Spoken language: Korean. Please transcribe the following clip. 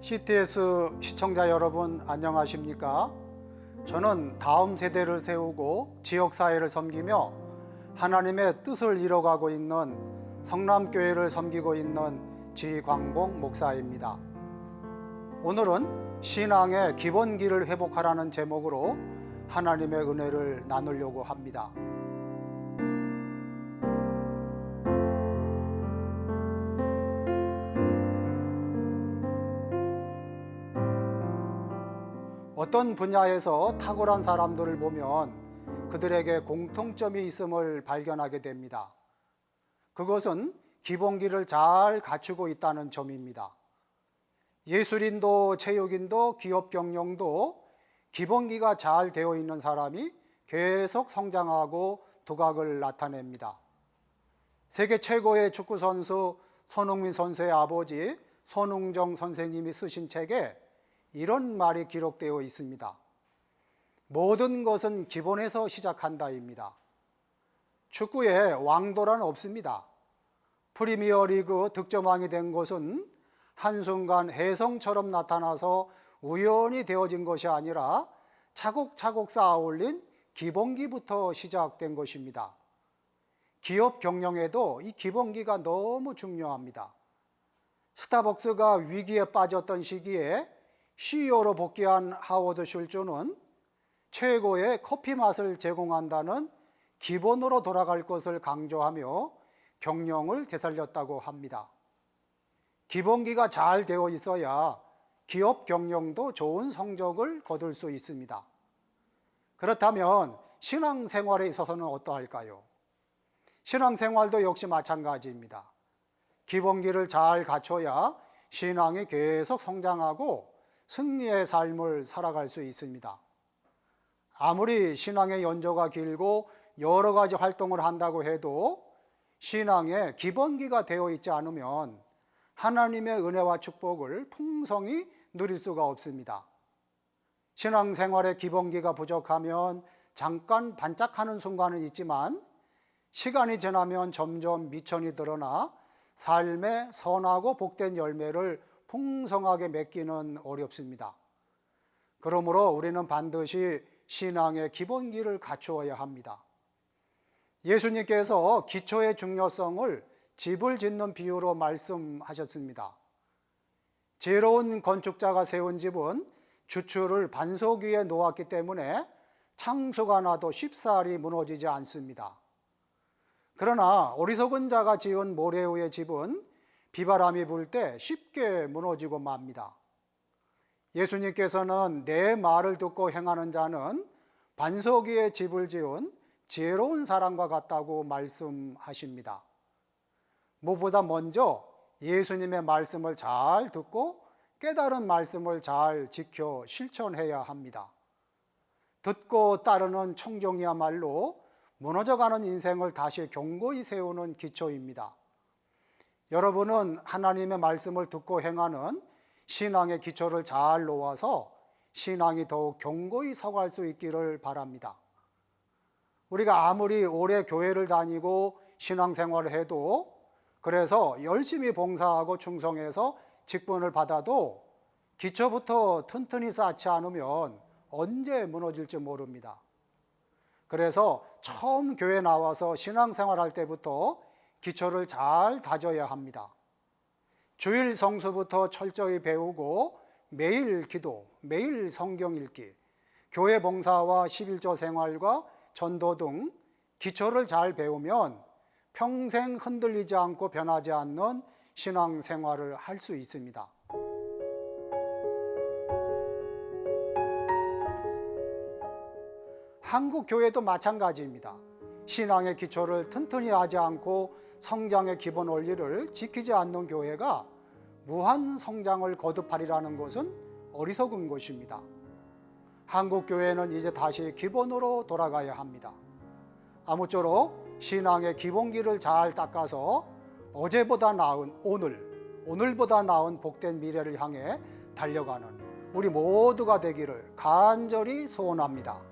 CTS 시청자 여러분 안녕하십니까? 저는 다음 세대를 세우고 지역사회를 섬기며 하나님의 뜻을 이뤄가고 있는 성남교회를 섬기고 있는 지광봉 목사입니다. 오늘은 신앙의 기본기를 회복하라는 제목으로 하나님의 은혜를 나누려고 합니다. 어떤 분야에서 탁월한 사람들을 보면 그들에게 공통점이 있음을 발견하게 됩니다. 그것은 기본기를 잘 갖추고 있다는 점입니다. 예술인도 체육인도 기업 경영도 기본기가 잘 되어 있는 사람이 계속 성장하고 두각을 나타냅니다. 세계 최고의 축구 선수 손흥민 선수의 아버지 손흥정 선생님이 쓰신 책에 이런 말이 기록되어 있습니다. 모든 것은 기본에서 시작한다입니다. 축구에 왕도란 없습니다. 프리미어리그 득점왕이 된 것은 한순간 혜성처럼 나타나서 우연히 되어진 것이 아니라 차곡차곡 쌓아 올린 기본기부터 시작된 것입니다. 기업 경영에도 이 기본기가 너무 중요합니다. 스타벅스가 위기에 빠졌던 시기에 CEO로 복귀한 하워드 슐츠는 최고의 커피 맛을 제공한다는 기본으로 돌아갈 것을 강조하며 경영을 되살렸다고 합니다. 기본기가 잘 되어 있어야 기업 경영도 좋은 성적을 거둘 수 있습니다. 그렇다면 신앙생활에 있어서는 어떠할까요? 신앙생활도 역시 마찬가지입니다. 기본기를 잘 갖춰야 신앙이 계속 성장하고 승리의 삶을 살아갈 수 있습니다. 아무리 신앙의 연조가 길고 여러 가지 활동을 한다고 해도 신앙에 기본기가 되어 있지 않으면 하나님의 은혜와 축복을 풍성히 누릴 수가 없습니다. 신앙생활의 기본기가 부족하면 잠깐 반짝하는 순간은 있지만 시간이 지나면 점점 미천이 드러나 삶의 선하고 복된 열매를 풍성하게 맺기는 어렵습니다. 그러므로 우리는 반드시 신앙의 기본기를 갖추어야 합니다. 예수님께서 기초의 중요성을 집을 짓는 비유로 말씀하셨습니다. 지혜로운 건축자가 세운 집은 주추를 반석 위에 놓았기 때문에 창수가 나도 쉽사리 무너지지 않습니다. 그러나 어리석은 자가 지은 모래 위의 집은 비바람이 불 때 쉽게 무너지고 맙니다. 예수님께서는 내 말을 듣고 행하는 자는 반석 위에 집을 지은 지혜로운 사람과 같다고 말씀하십니다. 무엇보다 먼저 예수님의 말씀을 잘 듣고 깨달은 말씀을 잘 지켜 실천해야 합니다. 듣고 따르는 청종이야말로 무너져가는 인생을 다시 견고히 세우는 기초입니다. 여러분은 하나님의 말씀을 듣고 행하는 신앙의 기초를 잘 놓아서 신앙이 더욱 견고히 서갈 수 있기를 바랍니다. 우리가 아무리 오래 교회를 다니고 신앙생활을 해도 그래서 열심히 봉사하고 충성해서 직분을 받아도 기초부터 튼튼히 쌓지 않으면 언제 무너질지 모릅니다. 그래서 처음 교회 나와서 신앙생활할 때부터 기초를 잘 다져야 합니다. 주일 성수부터 철저히 배우고 매일 기도, 매일 성경 읽기, 교회 봉사와 11조 생활과 전도 등 기초를 잘 배우면 평생 흔들리지 않고 변하지 않는 신앙생활을 할 수 있습니다. 한국 교회도 마찬가지입니다. 신앙의 기초를 튼튼히 하지 않고 성장의 기본 원리를 지키지 않는 교회가 무한 성장을 거듭하리라는 것은 어리석은 것입니다. 한국 교회는 이제 다시 기본으로 돌아가야 합니다. 아무쪼록 신앙의 기본기를 잘 닦아서 어제보다 나은 오늘, 오늘보다 나은 복된 미래를 향해 달려가는 우리 모두가 되기를 간절히 소원합니다.